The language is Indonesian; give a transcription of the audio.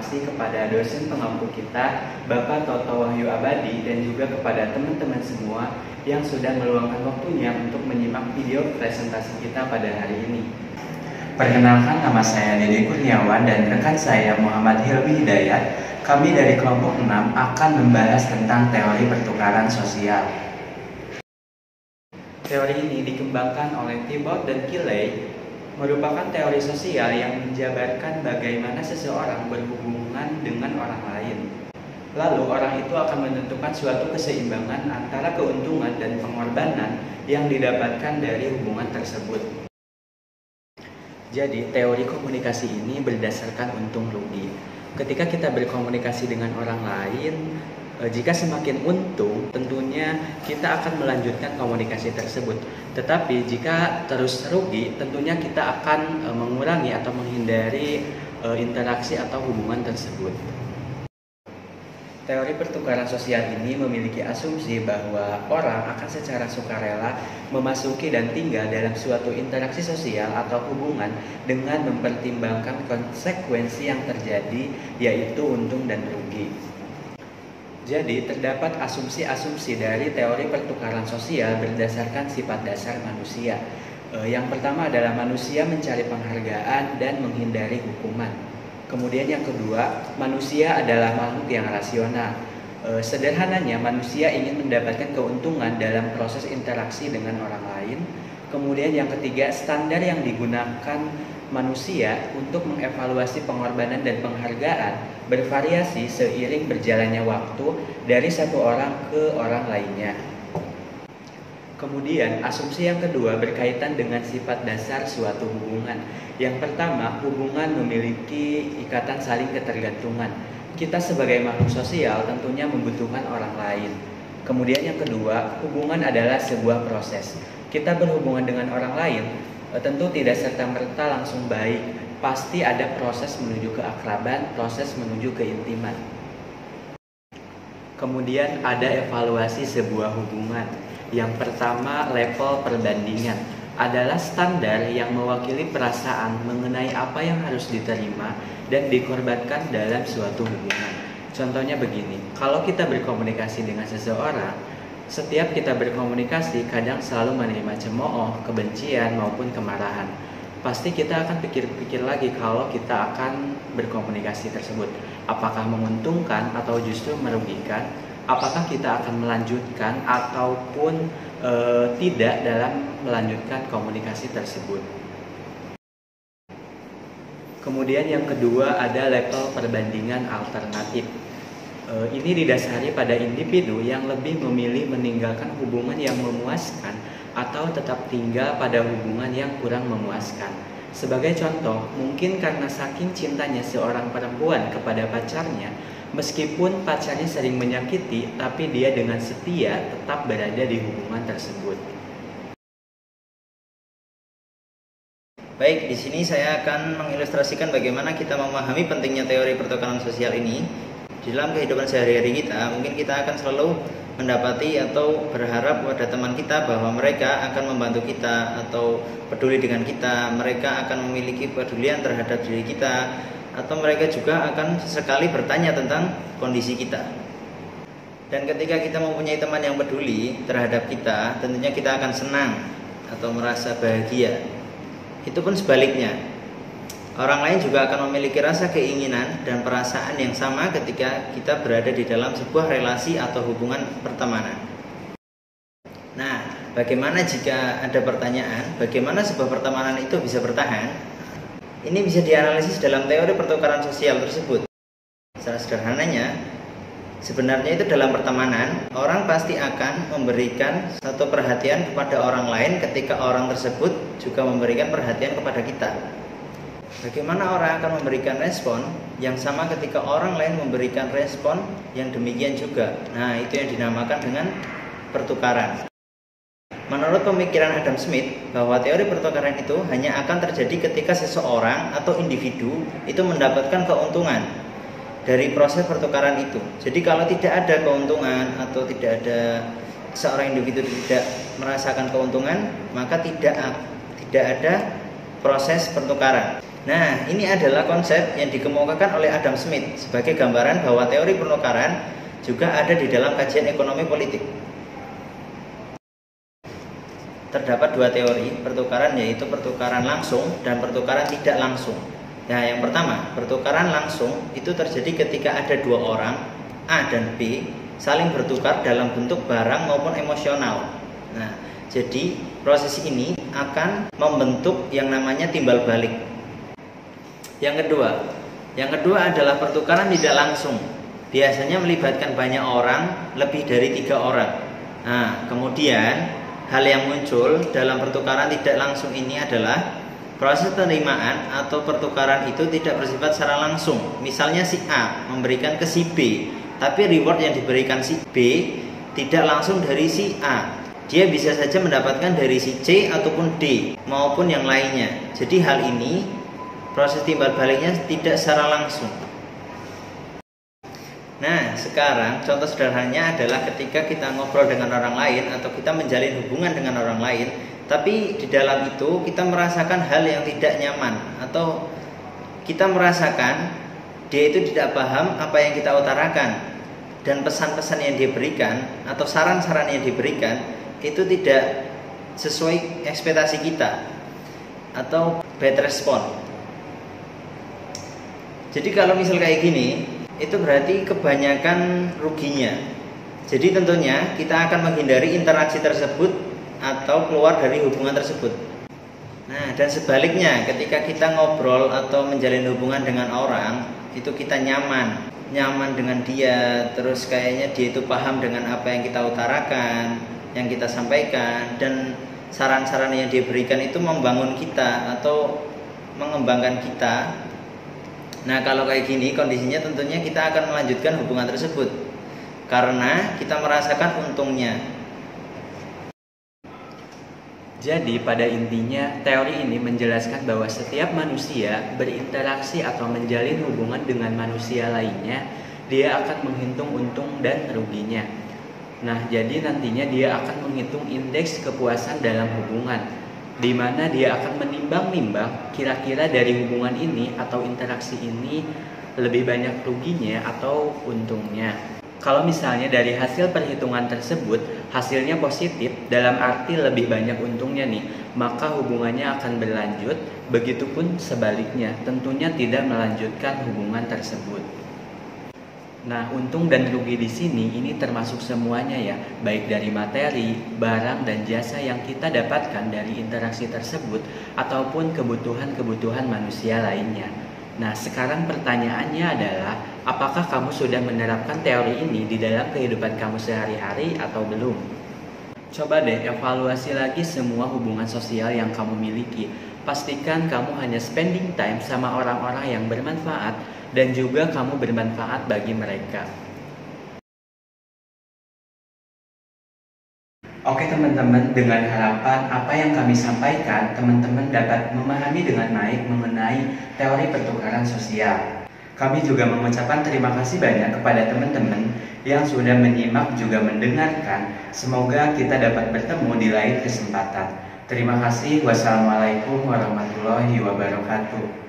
kasih kepada dosen pengampu kita, Bapak Toto Wahyu Abadi, dan juga kepada teman-teman semua yang sudah meluangkan waktunya untuk menyimak video presentasi kita pada hari ini. Perkenalkan, nama saya Dede Kurniawan dan rekan saya Muhammad Hilmi Hidayat. Kami dari kelompok 6 akan membahas tentang teori pertukaran sosial. Teori ini dikembangkan oleh Thibaut dan Quilley, merupakan teori sosial yang menjabarkan bagaimana seseorang berhubungan dengan orang lain. Lalu orang itu akan menentukan suatu keseimbangan antara keuntungan dan pengorbanan yang didapatkan dari hubungan tersebut. Jadi teori komunikasi ini berdasarkan untung rugi. Ketika kita berkomunikasi dengan orang lain, jika semakin untung, tentunya kita akan melanjutkan komunikasi tersebut. Tetapi jika terus rugi, tentunya kita akan mengurangi atau menghindari interaksi atau hubungan tersebut. Teori pertukaran sosial ini memiliki asumsi bahwa orang akan secara sukarela memasuki dan tinggal dalam suatu interaksi sosial atau hubungan dengan mempertimbangkan konsekuensi yang terjadi, yaitu untung dan rugi. Jadi, terdapat asumsi-asumsi dari teori pertukaran sosial berdasarkan sifat dasar manusia. Yang pertama adalah manusia mencari penghargaan dan menghindari hukuman. Kemudian yang kedua, manusia adalah makhluk yang rasional. Sederhananya, manusia ingin mendapatkan keuntungan dalam proses interaksi dengan orang lain. Kemudian yang ketiga, standar yang digunakan manusia untuk mengevaluasi pengorbanan dan penghargaan bervariasi seiring berjalannya waktu dari satu orang ke orang lainnya. Kemudian, asumsi yang kedua berkaitan dengan sifat dasar suatu hubungan. Yang pertama, hubungan memiliki ikatan saling ketergantungan. Kita sebagai makhluk sosial tentunya membutuhkan orang lain. Kemudian yang kedua, hubungan adalah sebuah proses. Kita berhubungan dengan orang lain, tentu tidak serta-merta langsung baik. Pasti ada proses menuju keakraban, proses menuju keintiman. Kemudian ada evaluasi sebuah hubungan. Yang pertama, level perbandingan adalah standar yang mewakili perasaan mengenai apa yang harus diterima dan dikorbankan dalam suatu hubungan. Contohnya begini, kalau kita berkomunikasi dengan seseorang, setiap kita berkomunikasi kadang selalu menerima cemooh, kebencian maupun kemarahan. Pasti kita akan pikir-pikir lagi kalau kita akan berkomunikasi tersebut. Apakah menguntungkan atau justru merugikan? Apakah kita akan melanjutkan ataupun tidak dalam melanjutkan komunikasi tersebut. Kemudian yang kedua ada level perbandingan alternatif. Ini didasari pada individu yang lebih memilih meninggalkan hubungan yang memuaskan atau tetap tinggal pada hubungan yang kurang memuaskan. Sebagai contoh, mungkin karena saking cintanya seorang perempuan kepada pacarnya, meskipun pacarnya sering menyakiti, tapi dia dengan setia tetap berada di hubungan tersebut. Baik, di sini saya akan mengilustrasikan bagaimana kita memahami pentingnya teori pertukaran sosial ini. Di dalam kehidupan sehari-hari kita, mungkin kita akan selalu mendapati atau berharap pada teman kita bahwa mereka akan membantu kita atau peduli dengan kita, mereka akan memiliki pedulian terhadap diri kita, atau mereka juga akan sesekali bertanya tentang kondisi kita. Dan ketika kita mempunyai teman yang peduli terhadap kita, tentunya kita akan senang atau merasa bahagia. Itu pun sebaliknya, orang lain juga akan memiliki rasa keinginan dan perasaan yang sama ketika kita berada di dalam sebuah relasi atau hubungan pertemanan. Nah, bagaimana jika ada pertanyaan, bagaimana sebuah pertemanan itu bisa bertahan? Ini bisa dianalisis dalam teori pertukaran sosial tersebut. Secara sederhananya, sebenarnya itu dalam pertemanan, orang pasti akan memberikan satu perhatian kepada orang lain ketika orang tersebut juga memberikan perhatian kepada kita. Bagaimana orang akan memberikan respon yang sama ketika orang lain memberikan respon yang demikian juga? Nah, itu yang dinamakan dengan pertukaran. Menurut pemikiran Adam Smith, bahwa teori pertukaran itu hanya akan terjadi ketika seseorang atau individu itu mendapatkan keuntungan dari proses pertukaran itu. Jadi kalau tidak ada keuntungan atau tidak ada seorang individu tidak merasakan keuntungan, maka tidak ada proses pertukaran. Nah, ini adalah konsep yang dikemukakan oleh Adam Smith sebagai gambaran bahwa teori pertukaran juga ada di dalam kajian ekonomi politik. Terdapat dua teori pertukaran, yaitu pertukaran langsung dan pertukaran tidak langsung. Nah, yang pertama, pertukaran langsung itu terjadi ketika ada dua orang, A dan B, saling bertukar dalam bentuk barang maupun emosional. Nah, jadi proses ini akan membentuk yang namanya timbal balik. Yang kedua adalah pertukaran tidak langsung. Biasanya melibatkan banyak orang, lebih dari 3 orang. Nah, kemudian hal yang muncul dalam pertukaran tidak langsung ini adalah proses penerimaan atau pertukaran itu tidak bersifat secara langsung. Misalnya si A memberikan ke si B, tapi reward yang diberikan si B tidak langsung dari si A. Dia bisa saja mendapatkan dari si C ataupun D maupun yang lainnya. Jadi hal ini proses timbal baliknya tidak secara langsung. Nah, sekarang contoh sederhananya adalah ketika kita ngobrol dengan orang lain atau kita menjalin hubungan dengan orang lain, tapi di dalam itu kita merasakan hal yang tidak nyaman atau kita merasakan dia itu tidak paham apa yang kita utarakan dan pesan-pesan yang dia berikan atau saran-saran yang diberikan itu tidak sesuai ekspektasi kita atau bad response. Jadi kalau misal kayak gini, itu berarti kebanyakan ruginya. Jadi tentunya kita akan menghindari interaksi tersebut atau keluar dari hubungan tersebut. Nah, dan sebaliknya ketika kita ngobrol atau menjalin hubungan dengan orang, itu kita nyaman dengan dia, terus kayaknya dia itu paham dengan apa yang kita utarakan, yang kita sampaikan, dan saran-saran yang dia berikan itu membangun kita atau mengembangkan kita. Nah, kalau kayak gini kondisinya tentunya kita akan melanjutkan hubungan tersebut karena kita merasakan untungnya. Jadi pada intinya teori ini menjelaskan bahwa setiap manusia berinteraksi atau menjalin hubungan dengan manusia lainnya, dia akan menghitung untung dan ruginya. Nah, jadi nantinya dia akan menghitung indeks kepuasan dalam hubungan, di mana dia akan menimbang-nimbang kira-kira dari hubungan ini atau interaksi ini lebih banyak ruginya atau untungnya. Kalau misalnya dari hasil perhitungan tersebut hasilnya positif dalam arti lebih banyak untungnya nih, maka hubungannya akan berlanjut. Begitupun sebaliknya, tentunya tidak melanjutkan hubungan tersebut. Nah, untung dan rugi di sini ini termasuk semuanya ya, baik dari materi, barang dan jasa yang kita dapatkan dari interaksi tersebut ataupun kebutuhan-kebutuhan manusia lainnya. Nah, sekarang pertanyaannya adalah, apakah kamu sudah menerapkan teori ini di dalam kehidupan kamu sehari-hari atau belum? Coba deh evaluasi lagi semua hubungan sosial yang kamu miliki. Pastikan kamu hanya spending time sama orang-orang yang bermanfaat dan juga kamu bermanfaat bagi mereka. Oke teman-teman, dengan harapan apa yang kami sampaikan, teman-teman dapat memahami dengan baik mengenai teori pertukaran sosial. Kami juga mengucapkan terima kasih banyak kepada teman-teman yang sudah menyimak juga mendengarkan. Semoga kita dapat bertemu di lain kesempatan. Terima kasih. Wassalamualaikum warahmatullahi wabarakatuh.